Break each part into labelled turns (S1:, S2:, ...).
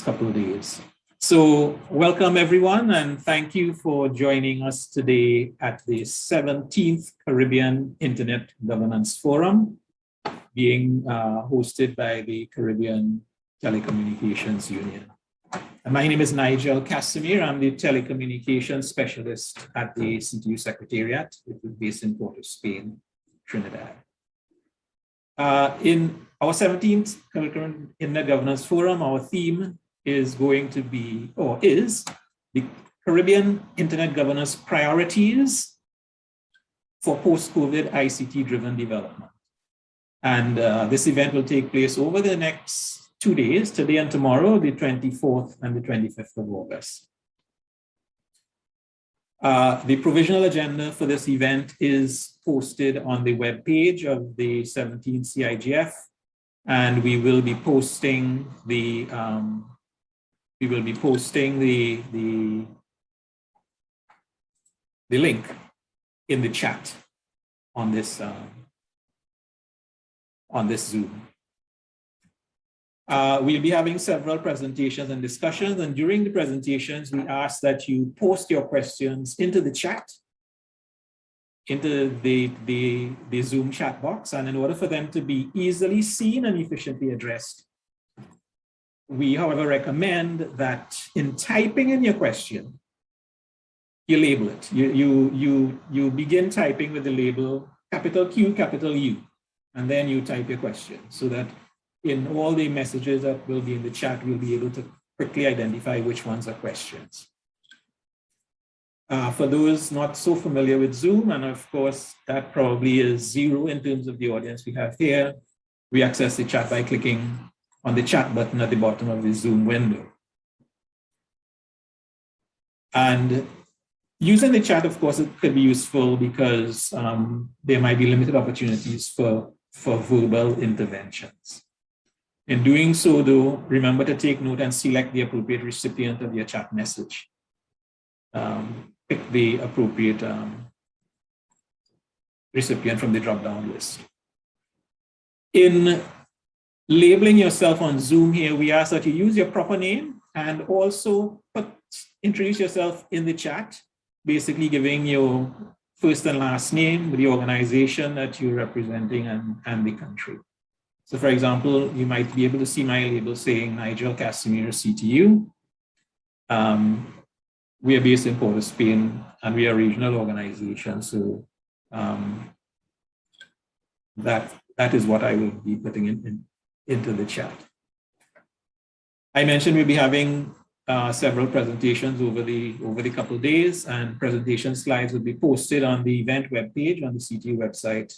S1: couple of days. So welcome everyone, and thank you for joining us today at the 17th Caribbean Internet Governance Forum, being hosted by the Caribbean Telecommunications Union. And my name is Nigel Casimir. I'm the telecommunications specialist at the CTU Secretariat, which is based in Port of Spain, Trinidad. In our 17th Caribbean Internet Governance Forum, our theme is going to be, or is, the Caribbean Internet Governance Priorities for Post-COVID ICT-Driven Development. And this event will take place over the next 2 days, today and tomorrow, the 24th and the 25th of August. The provisional agenda for this event is posted on the webpage of the 17th CIGF, and we will be posting the link in the chat on this Zoom. We'll be having several presentations and discussions, and during the presentations, we ask that you post your questions into the chat, into the Zoom chat box, and in order for them to be easily seen and efficiently addressed, we, however, recommend that in typing in your question, you label it. You begin typing with the label capital Q, capital U, and then you type your question so that in all the messages that will be in the chat, we'll be able to quickly identify which ones are questions. For those not so familiar with Zoom, and of course, that probably is zero in terms of the audience we have here, we access the chat by clicking on the chat button at the bottom of the Zoom window. And using the chat, of course, it could be useful because there might be limited opportunities for verbal interventions. In doing so, though, remember to take note and select the appropriate recipient of your chat message. Pick the appropriate recipient from the drop-down list. In labeling yourself on Zoom here, we ask that you use your proper name and also introduce yourself in the chat, basically giving your first and last name, the organization that you're representing, and the country. So for example, you might be able to see my label saying Nigel Casimir, CTU. We are based in Port of Spain, and we are a regional organization. So that is what I will be putting into the chat. I mentioned we'll be having several presentations over the couple of days, and presentation slides will be posted on the event webpage on the CTU website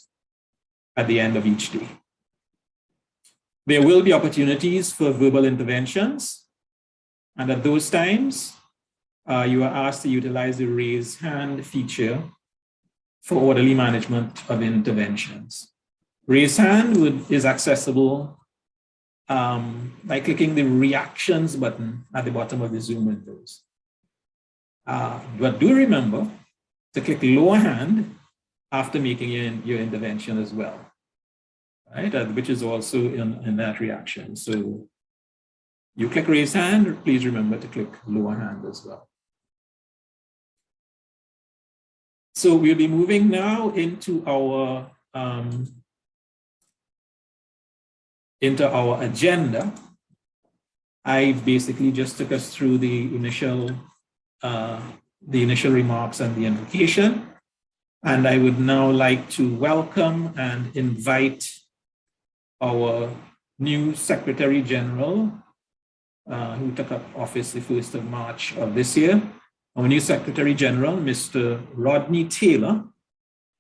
S1: at the end of each day. There will be opportunities for verbal interventions, and at those times, you are asked to utilize the raise hand feature for orderly management of interventions. Raise hand is accessible by clicking the reactions button at the bottom of the Zoom windows. But do remember to click lower hand after making your intervention as well, right? Which is also in that reaction. So you click raise hand, please remember to click lower hand as well. So we'll be moving now into our agenda. I basically just took us through the initial remarks and the invocation, and I would now like to welcome and invite our new Secretary General, who took up office the 1st of March of this year. Our new Secretary General, Mr. Rodney Taylor,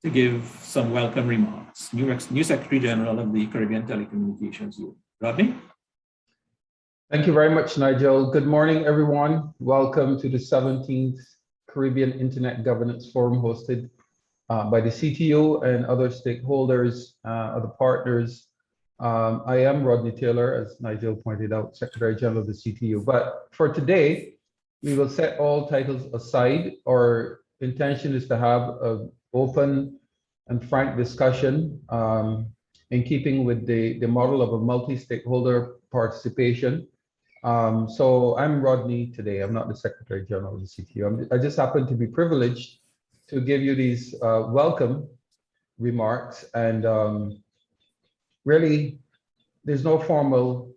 S1: to give some welcome remarks. New Secretary General of the Caribbean Telecommunications Union. Rodney?
S2: Thank you very much, Nigel. Good morning, everyone. Welcome to the 17th Caribbean Internet Governance Forum hosted by the CTU and other stakeholders, other partners. I am Rodney Taylor, as Nigel pointed out, Secretary General of the CTU. But for today, we will set all titles aside. Our intention is to have an open and frank discussion in keeping with the model of a multi-stakeholder participation. So I'm Rodney today. I'm not the Secretary General of the CTU. I just happen to be privileged to give you these welcome remarks. And really, there's no formal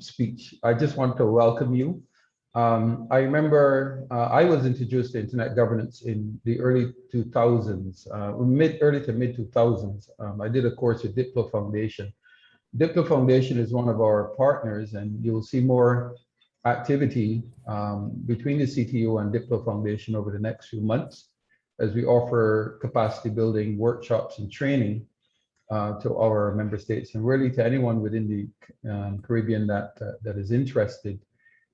S2: speech. I just want to welcome you. I remember I was introduced to internet governance in the early 2000s, early to mid 2000s. I did a course with Diplo Foundation. Diplo Foundation is one of our partners, and you'll see more activity between the CTU and Diplo Foundation over the next few months as we offer capacity building workshops and training to our member states and really to anyone within the Caribbean that is interested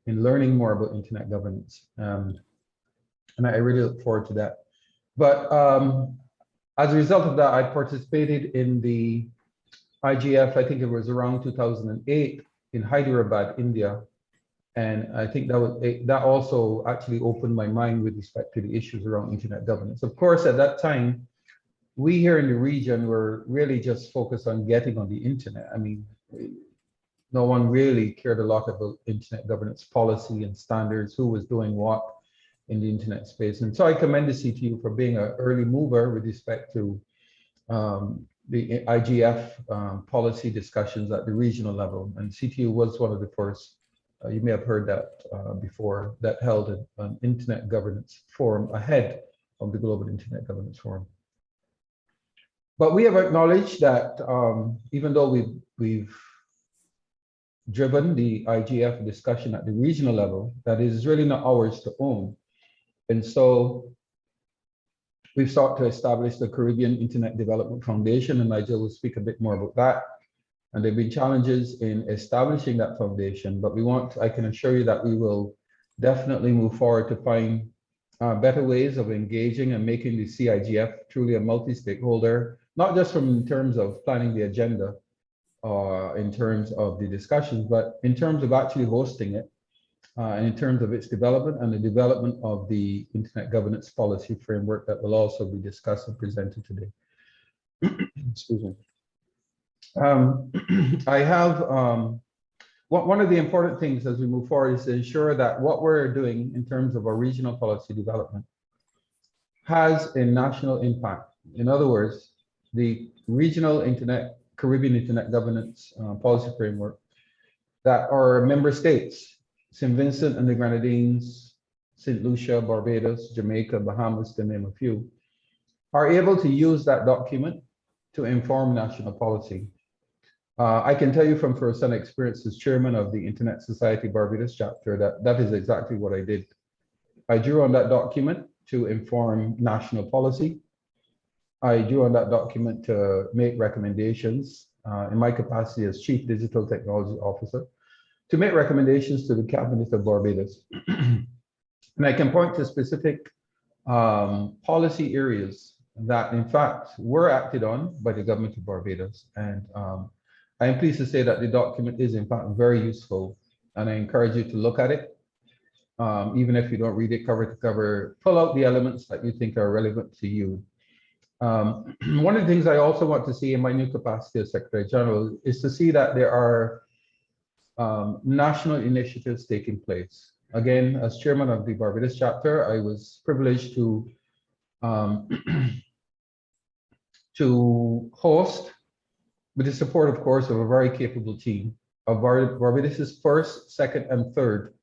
S2: in learning more about internet governance. And I really look forward to that. But as a result of that, I participated in the IGF, I think it was around 2008 in Hyderabad, India. And I think that also actually opened my mind with respect to the issues around internet governance. Of course, at that time, we here in the region were really just focused on getting on the internet. I mean, no one really cared a lot about internet governance policy and standards, who was doing what in the internet space. And so I commend the CTU for being an early mover with respect to the IGF policy discussions at the regional level. And CTU was one of the first, you may have heard that before, that held an internet governance forum ahead of the Global Internet Governance Forum. But we have acknowledged that even though we've driven the IGF discussion at the regional level, that is really not ours to own. And so we've sought to establish the Caribbean Internet Development Foundation, and Nigel will speak a bit more about that. And there have been challenges in establishing that foundation, but I can assure you that we will definitely move forward to find better ways of engaging and making the CIGF truly a multi-stakeholder, not just in terms of planning the agenda, in terms of the discussions, but in terms of actually hosting it, and in terms of its development and the development of the internet governance policy framework that will also be discussed and presented today. Excuse me. I have one of the important things as we move forward is to ensure that what we're doing in terms of our regional policy development has a national impact. In other words, the regional Caribbean internet governance policy framework that our member states, St. Vincent and the Grenadines, St. Lucia, Barbados, Jamaica, Bahamas, to name a few, are able to use that document to inform national policy. I can tell you from first-hand experience as chairman of the Internet Society Barbados chapter that is exactly what I did. I drew on that document to inform national policy. I drew on that document to make recommendations in my capacity as Chief Digital Technology Officer, to make recommendations to the Cabinet of Barbados. And I can point to specific policy areas that, in fact, were acted on by the government of Barbados. And I am pleased to say that the document is, in fact, very useful. And I encourage you to look at it. Even if you don't read it cover to cover, pull out the elements that you think are relevant to you. One of the things I also want to see in my new capacity as Secretary General is to see that there are national initiatives taking place. Again, as chairman of the Barbados chapter, I was privileged to host, with the support, of course, of a very capable team, of Barbados's first, second, and third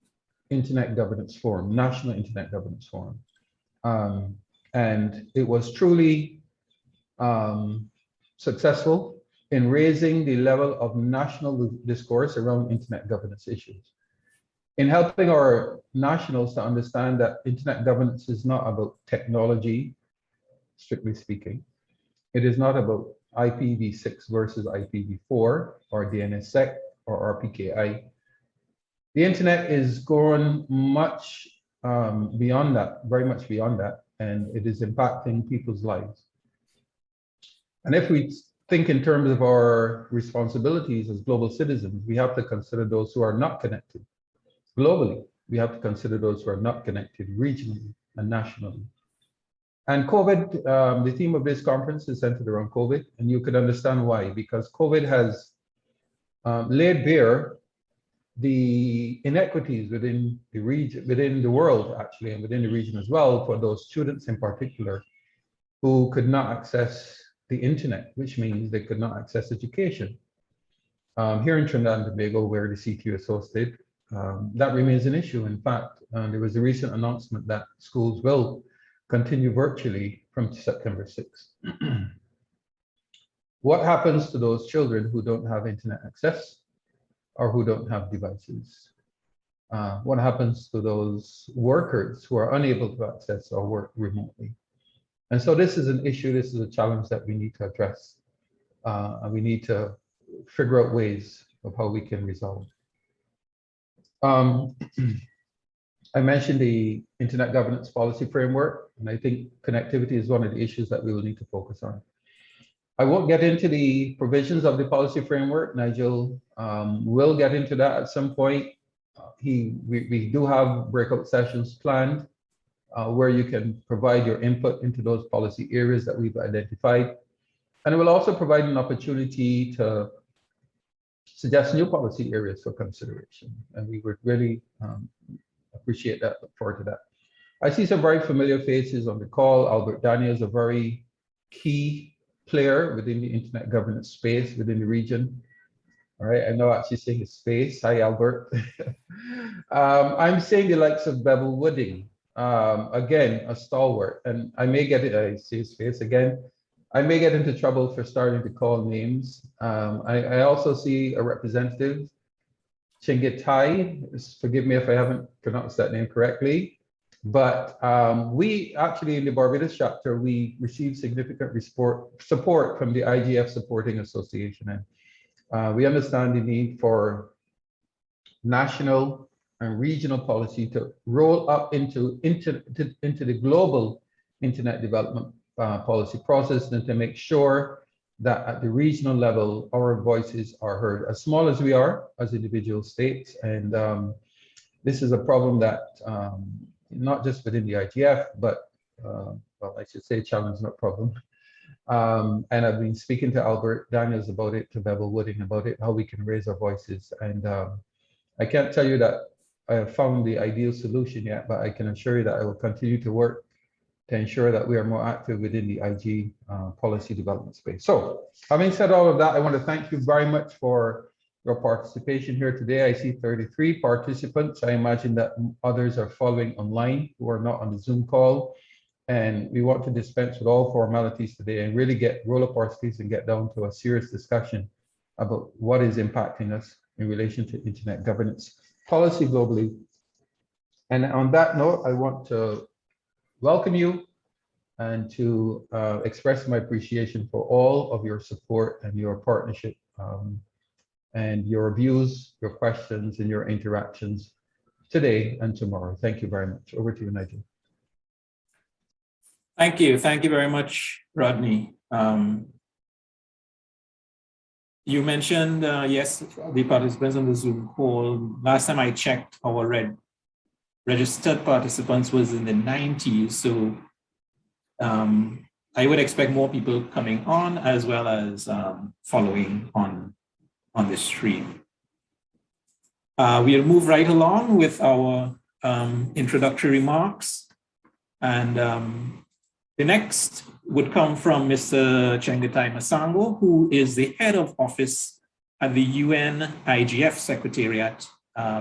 S2: Internet Governance Forum, National Internet Governance Forum. And it was truly successful in raising the level of national discourse around internet governance issues, in helping our nationals to understand that internet governance is not about technology, strictly speaking. It is not about IPv6 versus IPv4 or DNSSEC or RPKI. The internet is going much beyond that, very much beyond that, and it is impacting people's lives. And if we think in terms of our responsibilities as global citizens, we have to consider those who are not connected. Globally, we have to consider those who are not connected regionally and nationally. And COVID, the theme of this conference is centered around COVID, and you could understand why, because COVID has laid bare the inequities within the region, within the world actually, and within the region as well, for those students in particular who could not access the internet, which means they could not access education. Here in Trinidad and Tobago, where the CTU is hosted, that remains an issue. In fact, there was a recent announcement that schools will continue virtually from September 6th. What happens to those children who don't have internet access or who don't have devices? What happens to those workers who are unable to access or work remotely? And so this is an issue, this is a challenge that we need to address. And we need to figure out ways of how we can resolve. I mentioned the Internet Governance Policy Framework, and I think connectivity is one of the issues that we will need to focus on. I won't get into the provisions of the policy framework. Nigel will get into that at some point. We do have breakout sessions planned where you can provide your input into those policy areas that we've identified. And it will also provide an opportunity to suggest new policy areas for consideration. And we would really appreciate that, look forward to that. I see some very familiar faces on the call. Albert Daniel is a very key player within the internet governance space within the region. All right, I know actually saying his face. Hi, Albert. I'm saying the likes of Bevel Wooding, again, a stalwart, and I may get it, I see his face again. I may get into trouble for starting to call names. I also see a representative, Chingitai, forgive me if I haven't pronounced that name correctly, but we actually in the Barbados chapter, we received significant support from the IGF Supporting Association. And we understand the need for national and regional policy to roll up into the global internet development policy process, and to make sure that at the regional level, our voices are heard, as small as we are as individual states. And this is a problem that not just within the IGF, but well, I should say challenge, not problem. And I've been speaking to Albert Daniels about it, to Bevel Wooding about it, how we can raise our voices. And I can't tell you that I have found the ideal solution yet, but I can assure you that I will continue to work to ensure that we are more active within the IG policy development space. So having said all of that, I want to thank you very much for your participation here today. I see 33 participants. I imagine that others are following online who are not on the Zoom call. And we want to dispense with all formalities today and really roll up our sleeves and get down to a serious discussion about what is impacting us in relation to internet governance policy globally. And on that note, I want to welcome you and to express my appreciation for all of your support and your partnership and your views, your questions, and your interactions today and tomorrow. Thank you very much. Over to you, Nigel.
S1: Thank you. Thank you very much, Rodney. You mentioned, yes, the participants on the Zoom call. Last time I checked, our registered participants was in the 90s. So I would expect more people coming on, as well as following on the stream. We'll move right along with our introductory remarks. And the next would come from Mr. Chengetai Masango, who is the head of office at the UN IGF Secretariat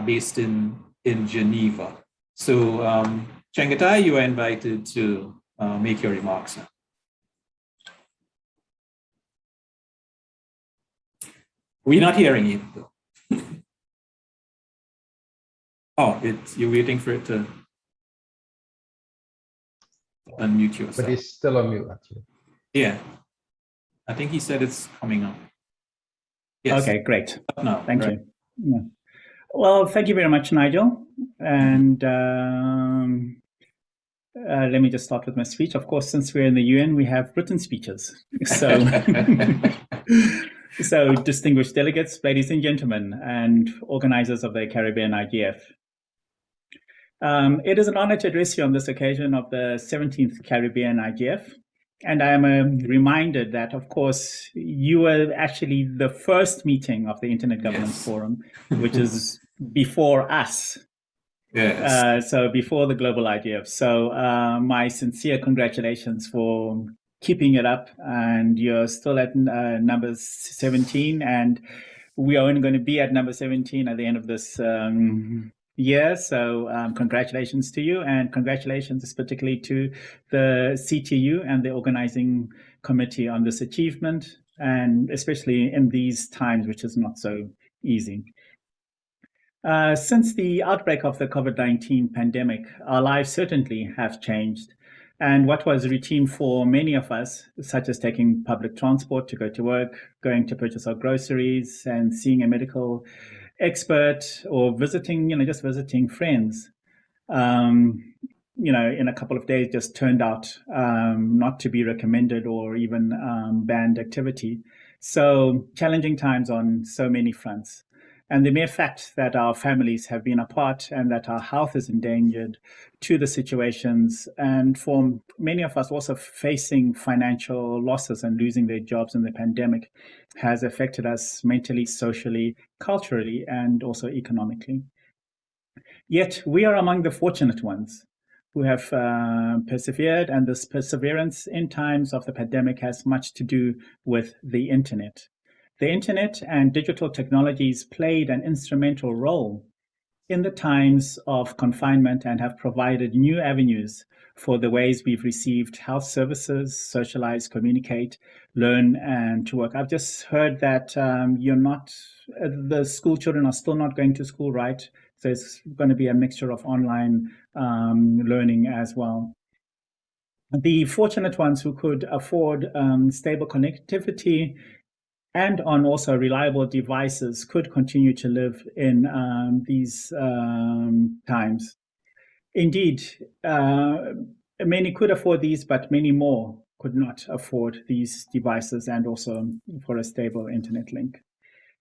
S1: based in Geneva. So Chengetai, you are invited to make your remarks now. We're not hearing you though. Oh, you're waiting for it to unmute yourself.
S2: But it's still on mute, actually.
S1: Yeah, I think he said it's coming up. Yes.
S3: Okay, great.
S1: No,
S3: Thank
S1: right.
S3: you. Yeah. Well, thank you very much, Nigel. And let me just start with my speech. Of course, since we're in the UN, we have written speeches. So, so distinguished delegates, ladies and gentlemen, and organizers of the Caribbean IGF. It is an honor to address you on this occasion of the 17th Caribbean IGF. And I am reminded that, of course, you were actually the first meeting of the Internet Governance Forum, which is before us.
S1: Yes.
S3: So before the global IGF. So my sincere congratulations for keeping it up, and you're still at number 17, and we are only going to be at number 17 at the end of this year. So congratulations to you, and congratulations particularly to the CTU and the organizing committee on this achievement, and especially in these times, which is not so easy. Since the outbreak of the COVID-19 pandemic, our lives certainly have changed. And what was routine for many of us, such as taking public transport to go to work, going to purchase our groceries, and seeing a medical expert, or visiting, just visiting friends, in a couple of days just turned out not to be recommended or even banned activity. So challenging times on so many fronts. And the mere fact that our families have been apart and that our health is endangered to the situations, and for many of us also facing financial losses and losing their jobs in the pandemic, has affected us mentally, socially, culturally, and also economically. Yet we are among the fortunate ones who have persevered, and this perseverance in times of the pandemic has much to do with the internet. The internet and digital technologies played an instrumental role in the times of confinement and have provided new avenues for the ways we've received health services, socialize, communicate, learn, and to work. I've just heard that the school children are still not going to school, right? So it's going to be a mixture of online learning as well. The fortunate ones who could afford stable connectivity and on also reliable devices could continue to live in these times. Indeed, many could afford these, but many more could not afford these devices and also for a stable internet link.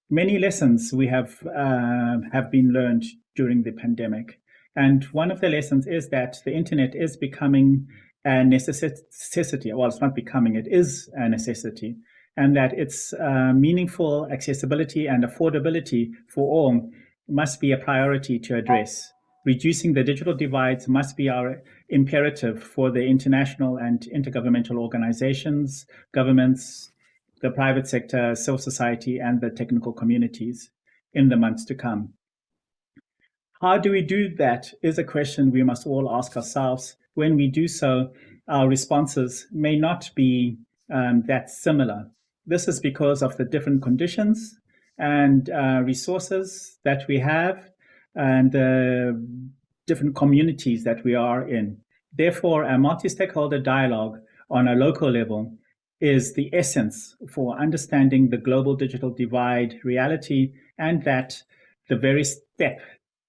S3: Many lessons we have been learned during the pandemic. And one of the lessons is that the internet is becoming a necessity. Well, it's not becoming, it is a necessity. And that its meaningful accessibility and affordability for all must be a priority to address. Reducing the digital divides must be our imperative for the international and intergovernmental organizations, governments, the private sector, civil society, and the technical communities in the months to come. How do we do that is a question we must all ask ourselves. When we do so, our responses may not be that similar. This is because of the different conditions and resources that we have and the different communities that we are in. Therefore, a multi-stakeholder dialogue on a local level is the essence for understanding the global digital divide reality, and that the very step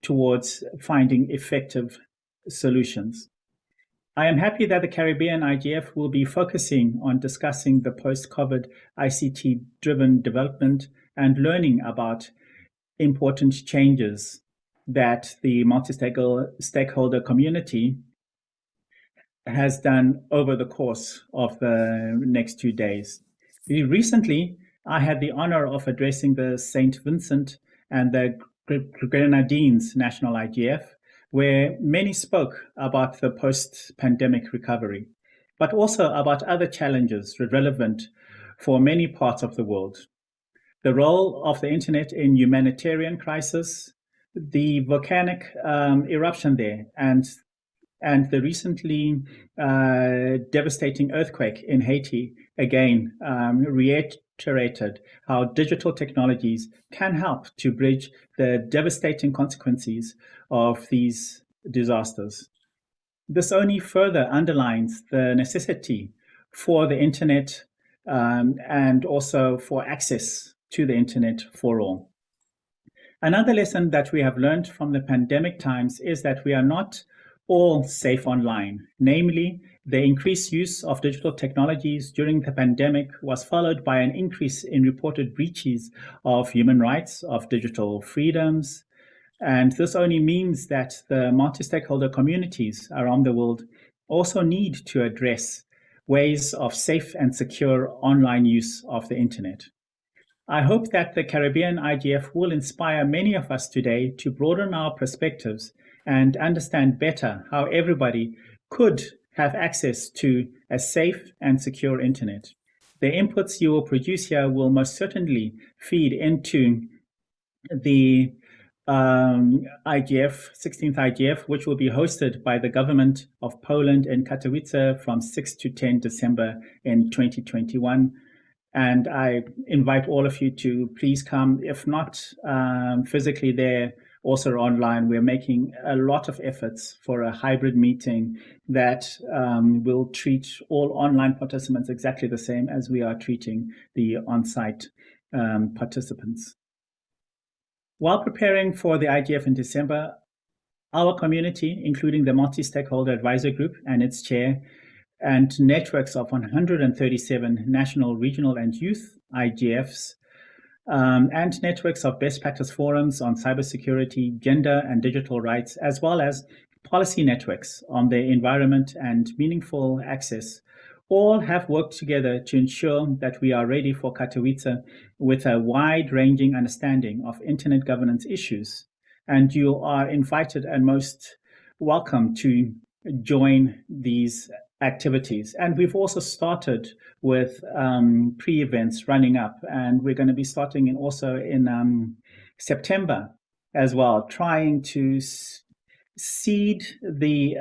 S3: towards finding effective solutions. I am happy that the Caribbean IGF will be focusing on discussing the post-COVID ICT-driven development and learning about important changes that the multi-stakeholder community has done over the course of the next 2 days. Recently, I had the honor of addressing the St. Vincent and the Grenadines National IGF, where many spoke about the post-pandemic recovery, but also about other challenges relevant for many parts of the world. The role of the internet in humanitarian crisis, the volcanic eruption there, and the recently devastating earthquake in Haiti, again, reiterated how digital technologies can help to bridge the devastating consequences of these disasters. This only further underlines the necessity for the internet and also for access to the internet for all. Another lesson that we have learned from the pandemic times is that we are not all safe online. Namely, the increased use of digital technologies during the pandemic was followed by an increase in reported breaches of human rights, of digital freedoms. And this only means that the multi-stakeholder communities around the world also need to address ways of safe and secure online use of the internet. I hope that the Caribbean IGF will inspire many of us today to broaden our perspectives and understand better how everybody could have access to a safe and secure internet. The inputs you will produce here will most certainly feed into the IGF, 16th IGF, which will be hosted by the government of Poland in Katowice from 6 to 10 December in 2021. And I invite all of you to please come, if not physically there, also online. We're making a lot of efforts for a hybrid meeting that will treat all online participants exactly the same as we are treating the on-site participants. While preparing for the IGF in December, our community, including the multi-stakeholder advisory group and its chair, and networks of 137 national, regional, and youth IGFs, and networks of best practice forums on cybersecurity, gender, and digital rights, as well as policy networks on the environment and meaningful access, all have worked together to ensure that we are ready for Katowice with a wide-ranging understanding of internet governance issues. And you are invited and most welcome to join these activities. And we've also started with pre-events running up, and we're going to be starting also in September as well, trying to seed the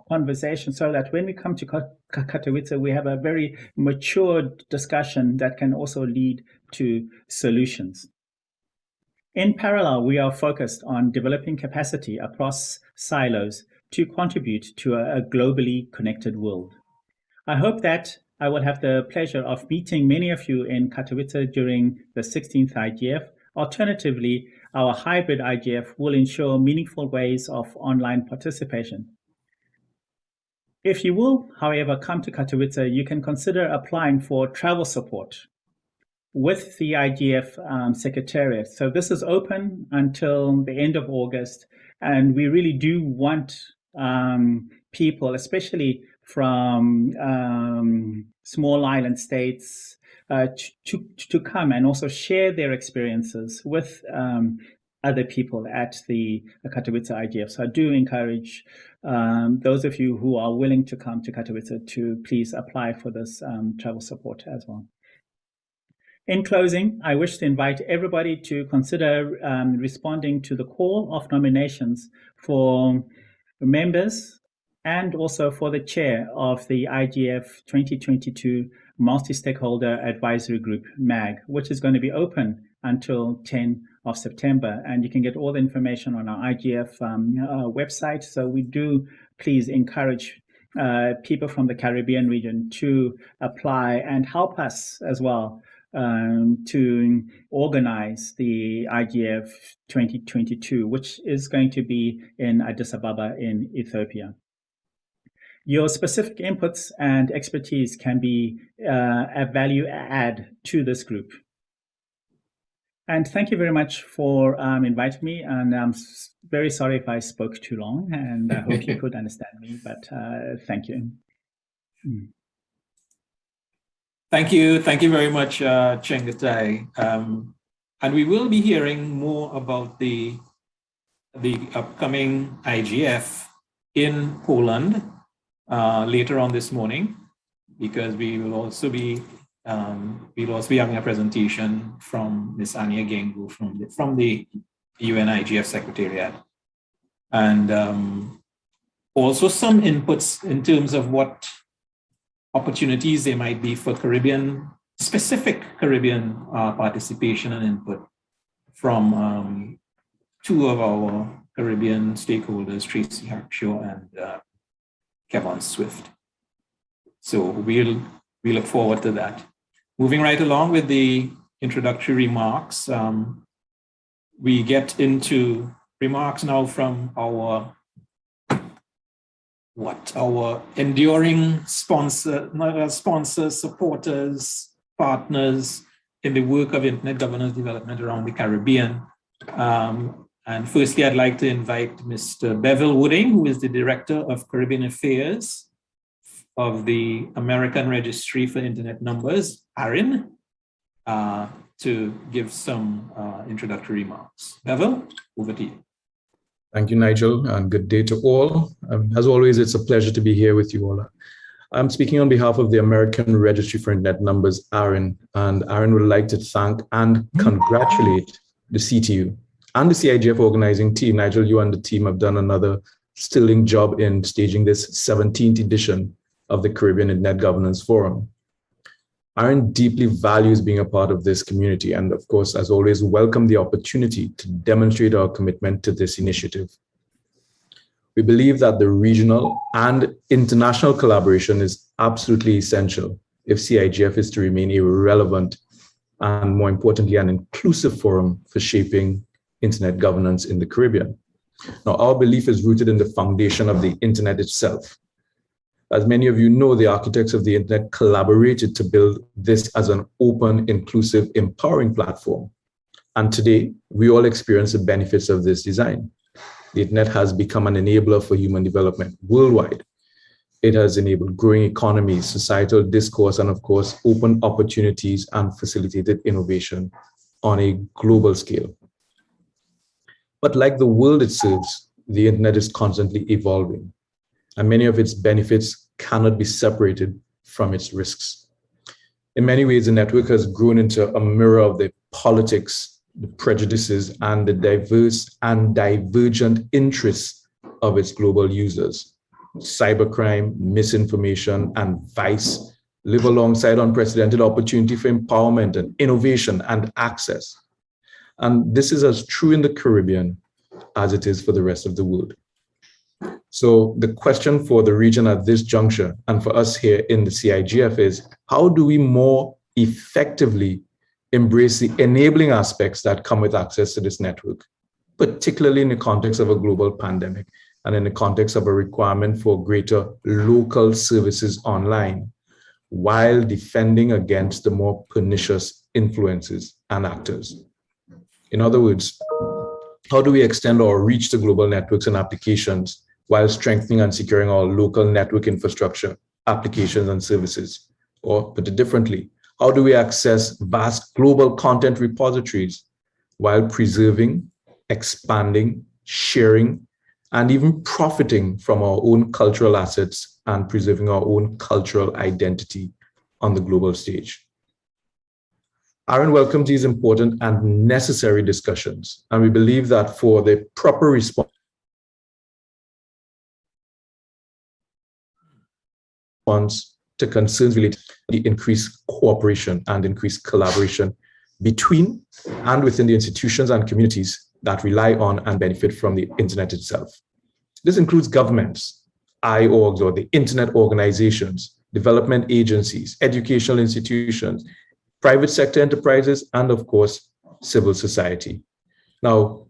S3: conversation so that when we come to Katowice, we have a very mature discussion that can also lead to solutions. In parallel, we are focused on developing capacity across silos to contribute to a globally connected world. I hope that I will have the pleasure of meeting many of you in Katowice during the 16th IGF. Alternatively, our hybrid IGF will ensure meaningful ways of online participation. If you will, however, come to Katowice, you can consider applying for travel support with the IGF Secretariat. So this is open until the end of August, and we really do want people, especially from small island states, to come and also share their experiences with other people at the Katowice IGF. So I do encourage those of you who are willing to come to Katowice to please apply for this travel support as well. In closing, I wish to invite everybody to consider responding to the call of nominations for members and also for the chair of the IGF 2022 Multi-Stakeholder Advisory Group, MAG, which is going to be open until 10 of September. And you can get all the information on our IGF website. So we do please encourage people from the Caribbean region to apply and help us as well to organize the IGF 2022, which is going to be in Addis Ababa in Ethiopia. Your specific inputs and expertise can be a value add to this group. And thank you very much for inviting me. And I'm very sorry if I spoke too long, and I hope you could understand me, but thank you.
S1: Thank you very much, Chengetai. And we will be hearing more about the upcoming IGF in Poland later on this morning, because we will also be having a presentation from Ms. Anya Gengu from the UN IGF Secretariat, and also some inputs in terms of what opportunities there might be for specific Caribbean participation and input from two of our Caribbean stakeholders, Tracy Hackshaw and Kevin Swift. So we look forward to that. Moving right along with the introductory remarks, we get into remarks now from our enduring sponsors, supporters, partners in the work of internet governance development around the Caribbean. And firstly, I'd like to invite Mr. Bevel Wooding, who is the Director of Caribbean Affairs of the American Registry for Internet Numbers, ARIN, to give some introductory remarks. Bevel, over to you.
S4: Thank you, Nigel, and good day to all. As always, it's a pleasure to be here with you all. I'm speaking on behalf of the American Registry for Internet Numbers, ARIN, and ARIN would like to thank and congratulate the CTU and the CIGF organizing team. Nigel, you and the team have done another sterling job in staging this 17th edition of the Caribbean Internet Governance Forum. ARIN deeply values being a part of this community and, of course, as always, welcome the opportunity to demonstrate our commitment to this initiative. We believe that the regional and international collaboration is absolutely essential if CIGF is to remain a relevant and, more importantly, an inclusive forum for shaping internet governance in the Caribbean. Now, our belief is rooted in the foundation of the internet itself. As many of you know, the architects of the internet collaborated to build this as an open, inclusive, empowering platform. And today, we all experience the benefits of this design. The internet has become an enabler for human development worldwide. It has enabled growing economies, societal discourse, and of course, open opportunities and facilitated innovation on a global scale. But like the world it serves, the internet is constantly evolving, and many of its benefits cannot be separated from its risks. In many ways, the network has grown into a mirror of the politics, the prejudices, and the diverse and divergent interests of its global users. Cybercrime, misinformation, and vice live alongside unprecedented opportunity for empowerment and innovation and access. And this is as true in the Caribbean as it is for the rest of the world. So the question for the region at this juncture and for us here in the CIGF is, how do we more effectively embrace the enabling aspects that come with access to this network, particularly in the context of a global pandemic and in the context of a requirement for greater local services online, while defending against the more pernicious influences and actors? In other words, how do we extend our reach to global networks and applications while strengthening and securing our local network infrastructure, applications, and services? Or put it differently, how do we access vast global content repositories while preserving, expanding, sharing, and even profiting from our own cultural assets and preserving our own cultural identity on the global stage? ARIN welcomes these important and necessary discussions, and we believe that for the proper response to concerns related to the increased cooperation and increased collaboration between and within the institutions and communities that rely on and benefit from the internet itself. This includes governments, IORGs or the internet organizations, development agencies, educational institutions, private sector enterprises, and of course, civil society. Now,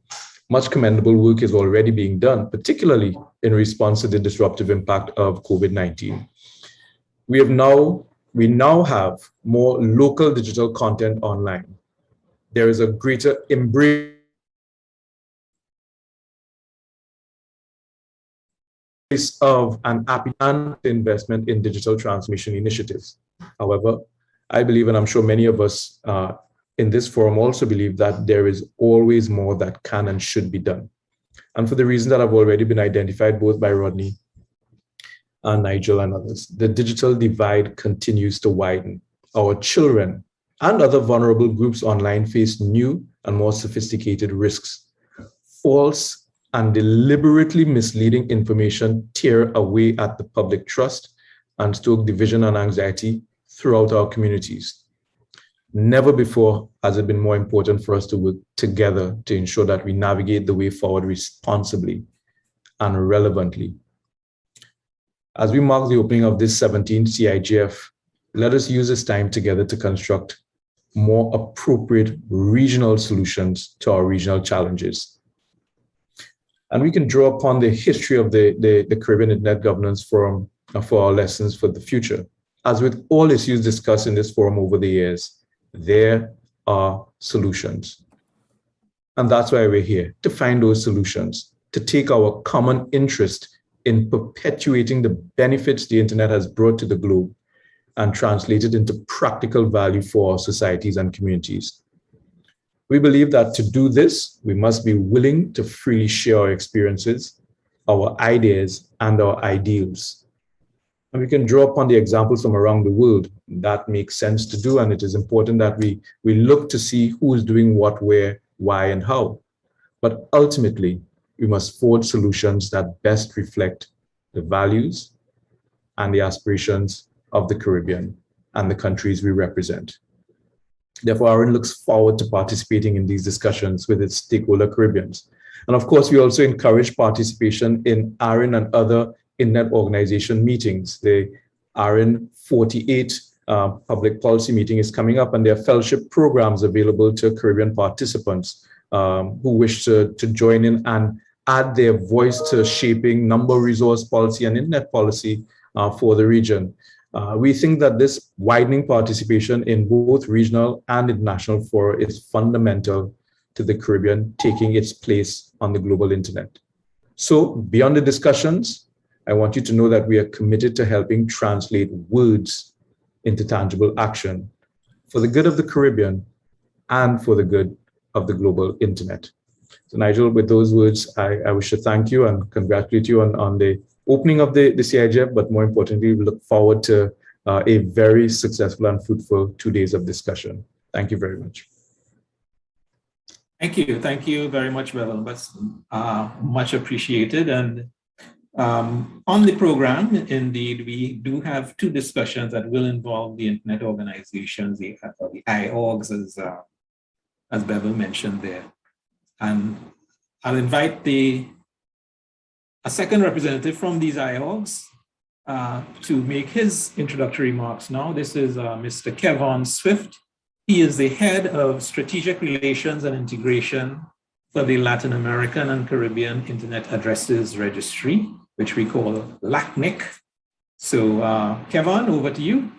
S4: much commendable work is already being done, particularly in response to the disruptive impact of COVID-19. We now have more local digital content online. There is a greater embrace of an appetite investment in digital transformation initiatives. However, I believe, and I'm sure many of us in this forum also believe, that there is always more that can and should be done. And for the reasons that have already been identified both by Rodney and Nigel and others, the digital divide continues to widen. Our children and other vulnerable groups online face new and more sophisticated risks. False and deliberately misleading information tear away at the public trust and stoke division and anxiety throughout our communities. Never before has it been more important for us to work together to ensure that we navigate the way forward responsibly and relevantly. As we mark the opening of this 17th CIGF, let us use this time together to construct more appropriate regional solutions to our regional challenges. And we can draw upon the history of the Caribbean Internet Governance Forum for our lessons for the future. As with all issues discussed in this forum over the years, there are solutions. And that's why we're here, to find those solutions, to take our common interest in perpetuating the benefits the internet has brought to the globe and translate it into practical value for our societies and communities. We believe that to do this, we must be willing to freely share our experiences, our ideas, and our ideals. And we can draw upon the examples from around the world. That makes sense to do, and it is important that we look to see who is doing what, where, why, and how. But ultimately, we must forge solutions that best reflect the values and the aspirations of the Caribbean and the countries we represent. Therefore, ARIN looks forward to participating in these discussions with its stakeholder Caribbeans. And of course, we also encourage participation in ARIN and other Internet organization meetings. The ARIN 48 public policy meeting is coming up, and there are fellowship programs available to Caribbean participants who wish to join in and add their voice to shaping number resource policy and internet policy for the region. We think that this widening participation in both regional and international fora is fundamental to the Caribbean taking its place on the global internet. So beyond the discussions, I want you to know that we are committed to helping translate words into tangible action for the good of the Caribbean and for the good of the global internet. So Nigel, with those words, I wish to thank you and congratulate you on the opening of the CIGF, but more importantly, we look forward to a very successful and fruitful 2 days of discussion. Thank you very much.
S1: Thank you. Thank you very much, Bevel. That's much appreciated. And on the program, indeed, we do have 2 discussions that will involve the internet organizations, the IORGs, as Bevel mentioned there. And I'll invite a second representative from these IORGs to make his introductory remarks now. This is Mr. Kevon Swift. He is the head of Strategic Relations and Integration for the Latin American and Caribbean Internet Addresses Registry, which we call LACNIC. So Kevon, over to you.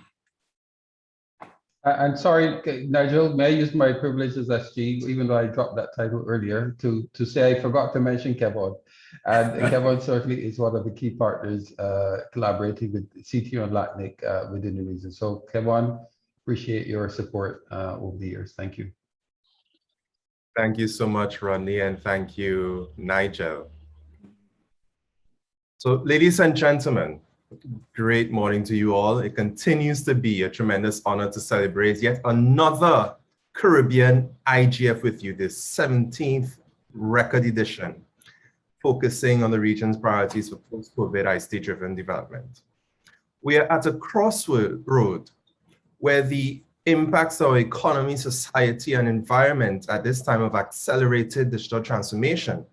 S2: I'm sorry, Nigel, may I use my privilege as SG, even though I dropped that title earlier, to say I forgot to mention Kevon. And Kevon certainly is one of the key partners collaborating with CTO and LACNIC within the region. So Kevon, appreciate your support over the years. Thank you.
S5: Thank you so much, Rodney, and thank you, Nigel. So ladies and gentlemen, great morning to you all. It continues to be a tremendous honor to celebrate yet another Caribbean IGF with you, this 17th record edition, focusing on the region's priorities for post-COVID ICT-driven development. We are at a crossroad where the impacts of our economy, society, and environment at this time of accelerated digital transformation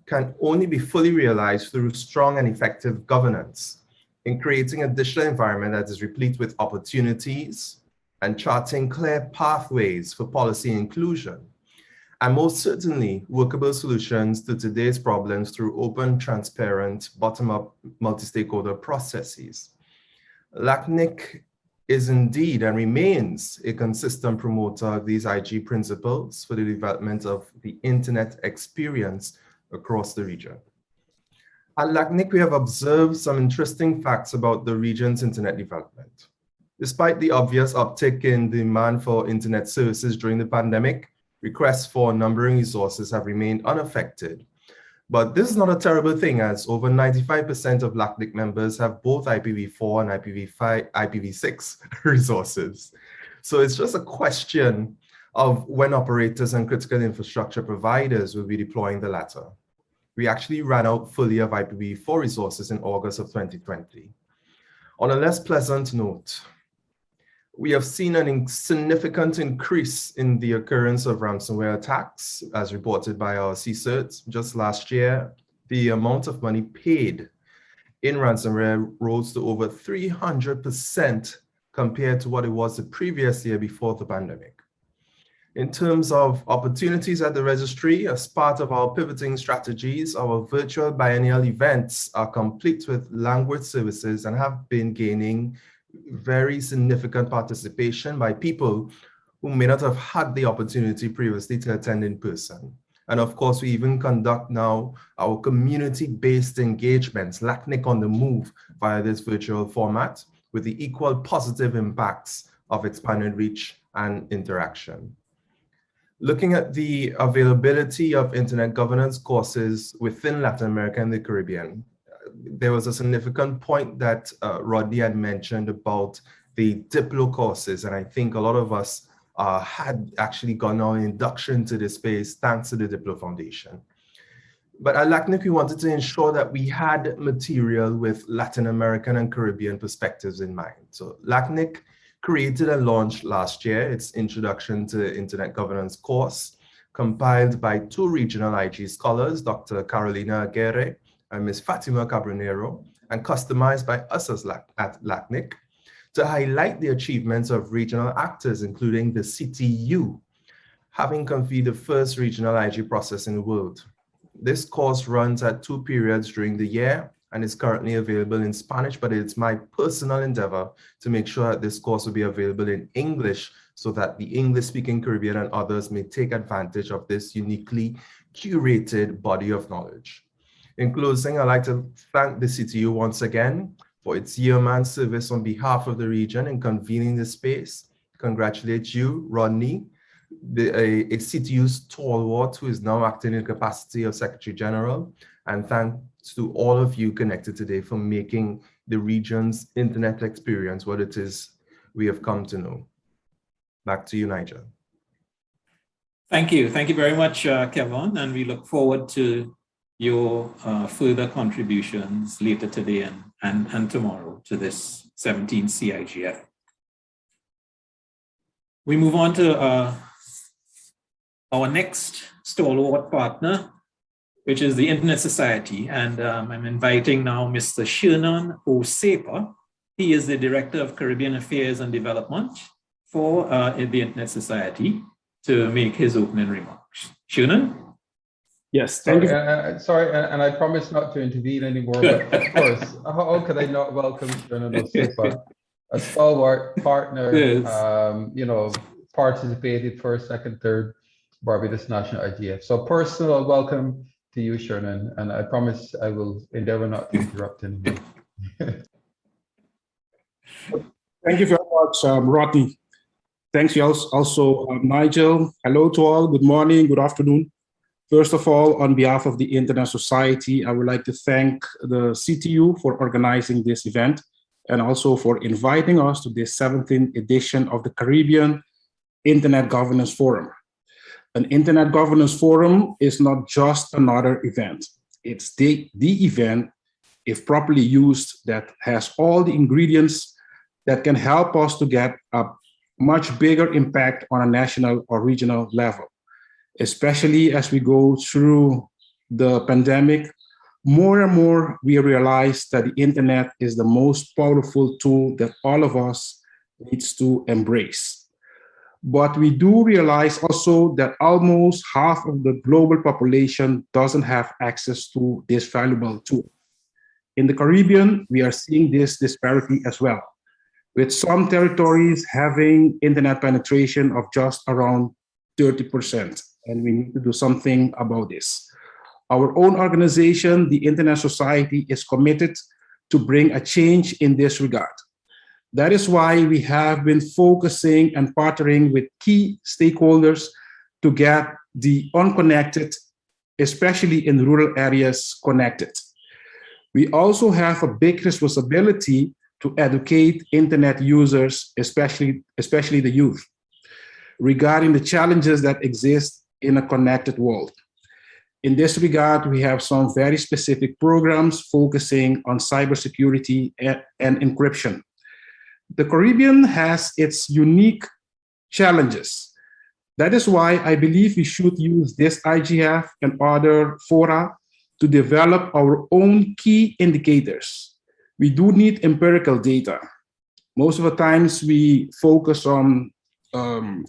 S5: can only be fully realized through strong and effective governance in creating a digital environment that is replete with opportunities and charting clear pathways for policy inclusion, and most certainly workable solutions to today's problems through open, transparent, bottom-up, multi-stakeholder processes. LACNIC is indeed and remains a consistent promoter of these IG principles for the development of the internet experience across the region. At LACNIC, we have observed some interesting facts about the region's internet development. Despite the obvious uptick in demand for internet services during the pandemic, requests for numbering resources have remained unaffected. But this is not a terrible thing, as over 95% of LACNIC members have both IPv4 and IPv6 resources. So it's just a question of when operators and critical infrastructure providers will be deploying the latter. We actually ran out fully of IPv4 resources in August of 2020. On a less pleasant note, we have seen a significant increase in the occurrence of ransomware attacks, as reported by our CSIRT. Just last year, the amount of money paid in ransomware rose to over 300% compared to what it was the previous year before the pandemic. In terms of opportunities at the registry, as part of our pivoting strategies, our virtual biennial events are complete with language services and have been gaining very significant participation by people who may not have had the opportunity previously to attend in person. And of course, we even conduct now our community-based engagements, LACNIC on the move, via this virtual format, with the equal positive impacts of expanded reach and interaction. Looking at the availability of internet governance courses within Latin America and the Caribbean, there was a significant point that Rodney had mentioned about the Diplo courses, and I think a lot of us had actually gotten our induction to this space thanks to the Diplo Foundation. But at LACNIC, we wanted to ensure that we had material with Latin American and Caribbean perspectives in mind. So LACNIC created and launched last year its Introduction to Internet Governance course, compiled by two regional IG scholars, Dr. Carolina Aguirre and Ms. Fatima Cabronero, and customized by us at LACNIC to highlight the achievements of regional actors, including the CTU, having convened the first regional IG process in the world. This course runs at 2 periods during the year and is currently available in Spanish, but it's my personal endeavor to make sure that this course will be available in English so that the English-speaking Caribbean and others may take advantage of this uniquely curated body of knowledge. In closing, I'd like to thank the CTU once again for its yeoman service on behalf of the region in convening this space. Congratulate you, Rodney, a CTU stalwart who is now acting in the capacity of Secretary General, and thanks to all of you connected today for making the region's internet experience what it is we have come to know. Back to you, Nigel.
S1: Thank you. Thank you very much, Kevin, and we look forward to your further contributions later today and tomorrow to this 17th CIGF. We move on to our next stalwart partner, which is the Internet Society. And I'm inviting now Mr. Shernan Osepa. He is the Director of Caribbean Affairs and Development for the Internet Society to make his opening remarks. Shernan?
S2: Yes, thank you. Sorry, and I promise not to intervene anymore, but of course, how could I not welcome Shernan Osepa, a stalwart partner, yes. You know, participated first, second, third Barbados National IGF. So personal welcome to you, Shernan, and I promise I will endeavor not to interrupt anymore.
S6: Thank you very much, Rodney. Thanks you also, Nigel. Hello to all, good morning, good afternoon. First of all, on behalf of the Internet Society, I would like to thank the CTU for organizing this event and also for inviting us to this 17th edition of the Caribbean Internet Governance Forum. An Internet Governance Forum is not just another event. It's the event, if properly used, that has all the ingredients that can help us to get a much bigger impact on a national or regional level. Especially as we go through the pandemic, more and more we realize that the internet is the most powerful tool that all of us needs to embrace. But we do realize also that almost half of the global population doesn't have access to this valuable tool. In the Caribbean, we are seeing this disparity as well, with some territories having internet penetration of just around 30%, and we need to do something about this. Our own organization, the Internet Society, is committed to bring a change in this regard. That is why we have been focusing and partnering with key stakeholders to get the unconnected, especially in rural areas, connected. We also have a big responsibility to educate internet users, especially the youth, regarding the challenges that exist in a connected world. In this regard, we have some very specific programs focusing on cybersecurity and encryption. The Caribbean has its unique challenges. That is why I believe we should use this IGF and other fora to develop our own key indicators. We do need empirical data. Most of the times we focus on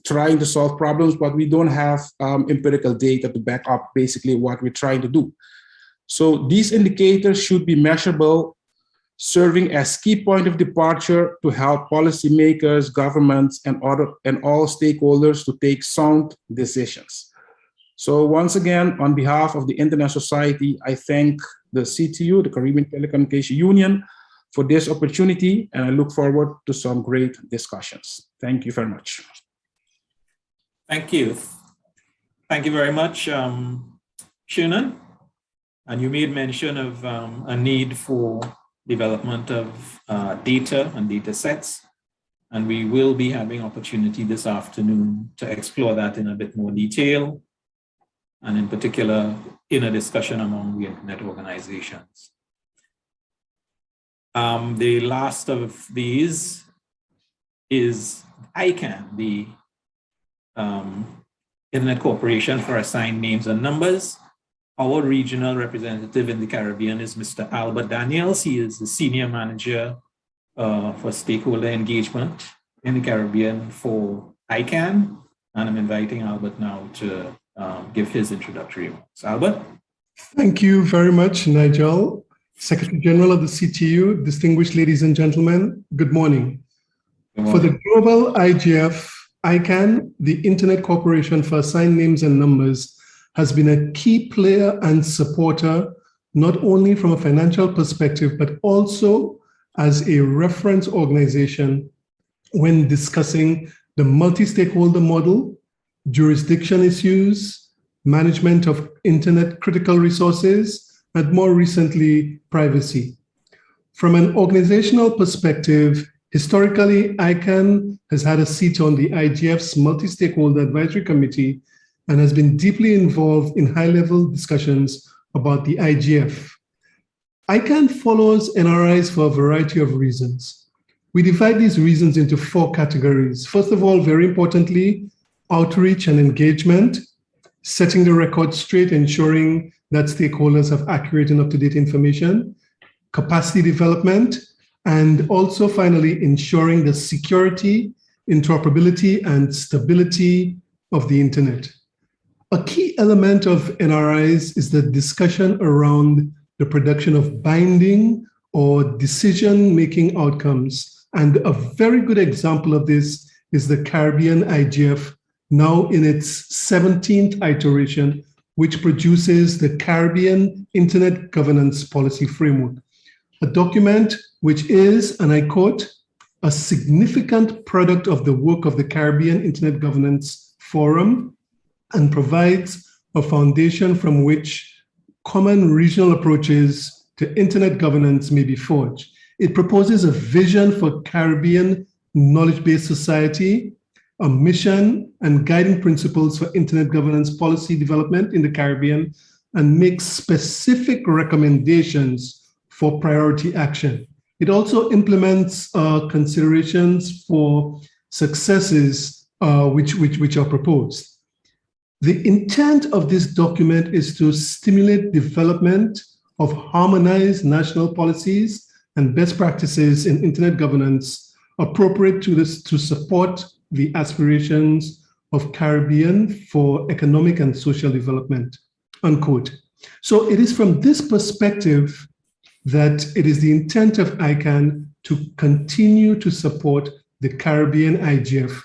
S6: trying to solve problems, but we don't have empirical data to back up basically what we're trying to do. So these indicators should be measurable, serving as key point of departure to help policymakers, governments, and all stakeholders to take sound decisions. So once again, on behalf of the Internet Society, I thank the CTU, the Caribbean Telecommunications Union, for this opportunity, and I look forward to some great discussions. Thank you very much.
S1: Thank you. Thank you very much, Shannon. And you made mention of a need for development of data and data sets. And we will be having opportunity this afternoon to explore that in a bit more detail, and in particular in a discussion among the Internet organizations. The last of these is ICANN, the Internet Corporation for Assigned Names and Numbers. Our regional representative in the Caribbean is Mr. Albert Daniels. He is the Senior Manager for Stakeholder Engagement in the Caribbean for ICANN. And I'm inviting Albert now to give his introductory remarks. Albert?
S7: Thank you very much, Nigel. Secretary General of the CTU, distinguished ladies and gentlemen, good morning.
S1: Good morning.
S7: For the global IGF, ICANN, the Internet Corporation for Assigned Names and Numbers, has been a key player and supporter, not only from a financial perspective, but also as a reference organization when discussing the multi-stakeholder model, jurisdiction issues, management of Internet critical resources, and more recently, privacy. From an organizational perspective, historically, ICANN has had a seat on the IGF's Multi-Stakeholder Advisory Committee and has been deeply involved in high-level discussions about the IGF. ICANN follows NRIs for a variety of reasons. We divide these reasons into 4 categories. First of all, very importantly, outreach and engagement, setting the record straight, ensuring that stakeholders have accurate and up-to-date information, capacity development, and also finally ensuring the security, interoperability, and stability of the Internet. A key element of NRIs is the discussion around the production of binding or decision-making outcomes. And a very good example of this is the Caribbean IGF, now in its 17th iteration, which produces the Caribbean Internet Governance Policy Framework, a document which is, and I quote, a significant product of the work of the Caribbean Internet Governance Forum and provides a foundation from which common regional approaches to Internet governance may be forged. It proposes a vision for Caribbean knowledge-based society, a mission and guiding principles for Internet governance policy development in the Caribbean, and makes specific recommendations for priority action. It also implements considerations for successes which are proposed. The intent of this document is to stimulate development of harmonized national policies and best practices in Internet governance appropriate to support the aspirations of Caribbean for economic and social development, unquote. So it is from this perspective that it is the intent of ICANN to continue to support the Caribbean IGF,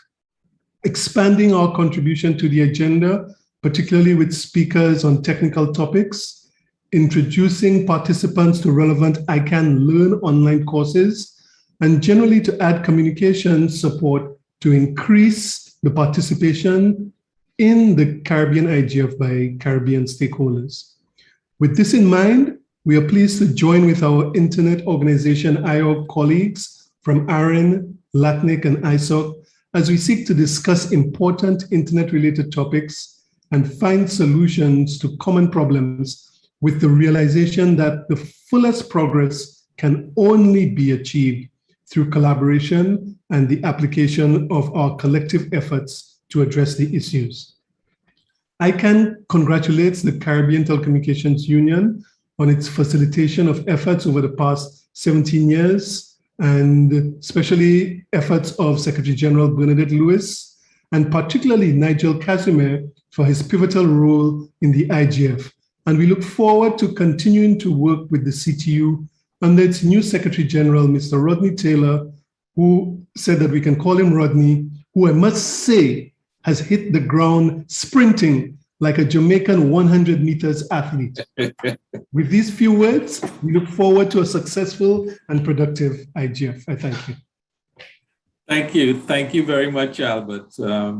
S7: expanding our contribution to the agenda, particularly with speakers on technical topics, introducing participants to relevant ICANN Learn online courses, and generally to add communication support to increase the participation in the Caribbean IGF by Caribbean stakeholders. With this in mind, we are pleased to join with our Internet Organization IOG colleagues from ARIN, LACNIC, and ISOC as we seek to discuss important Internet-related topics and find solutions to common problems with the realization that the fullest progress can only be achieved through collaboration and the application of our collective efforts to address the issues. ICANN congratulates the Caribbean Telecommunications Union on its facilitation of efforts over the past 17 years, and especially efforts of Secretary General Bernadette Lewis, and particularly Nigel Casimir for his pivotal role in the IGF. And we look forward to continuing to work with the CTU under its new Secretary General, Mr. Rodney Taylor, who said that we can call him Rodney, who I must say has hit the ground sprinting like a Jamaican 100 meters athlete. With these few words, we look forward to a successful and productive IGF. I thank you.
S1: Thank you. Thank you very much, Albert.